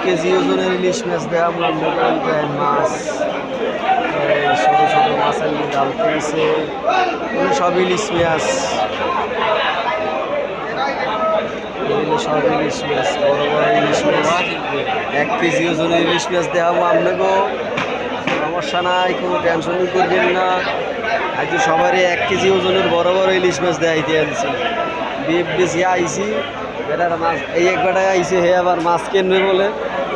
KG ওজনের ইলিশ মাছ দেওয়া দেন মাছ ছোট ছোট মাছ আনলে ডাল পেয়েছে সব ইলিশ মাছ সব ইলিশ মাছ বড় বড় ইলিশ মাছ 1 কেজি ওজনের ইলিশ মাছ দেওয়াবো আপনাকেও সমস্যা নাই কোনো টেনশনই করবেন না আজ সবারই 1 কেজি ওজনের বড় বড় ইলিশ মাছ দেখাইতে আনছি বিপ বেশি আইসি বেটার মাছ এই এক বেটায় আইসে হে আবার মাছ কিনবে বলে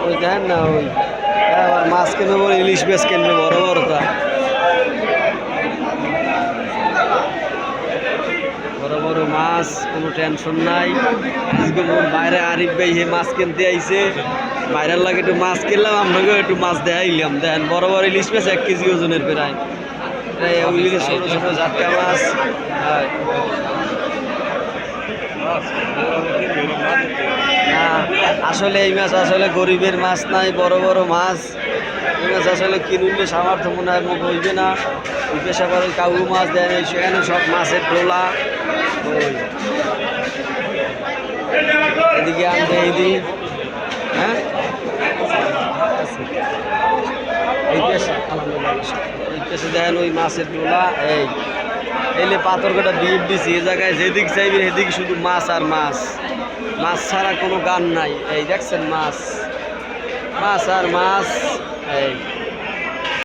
ওই দেখেন না ওই আবার মাছ কিনবে বলে ইলিশ মাছ কিনবে বড় বড়টা বড় বড় মাছ কোনো টেনশন নাই আজকে মোর বাইরে আরিফ ভাই হে মাছ কিনতে আইসে বাইরের লাগে একটু মাছ কিনলাম আপনাকেও একটু মাছ দেখাইলাম দেখেন বড় বড় ইলিশ মাছ 1 কেজি ওজনের প্রায় ওইগুলি ছোটো ছোটো জাটকা মাছ না আসলে এই মাছ আসলে গরিবের মাছ নাই বড় বড় মাছ এই মাছ আসলে কিনুলে সামর্থ্য মনে হয় মুখ হইবে না ওই পেশা করে কাউ মাছ দেয় সেখানে সব মাছের টোলা ওই এদিকে আনতে এইদিক হ্যাঁ এই পেশা আলহামদুলিল্লাহ এই পেশা দেখেন ওই মাছের টোলা এইলে পাথর কাটা বিপ দিছি এ জায়গায় যেদিক চাইবে সেদিকে শুধু মাছ আর মাছ মাছ ছাড়া কোনো গান নাই এই দেখছেন মাছ মাছ আর মাছ এই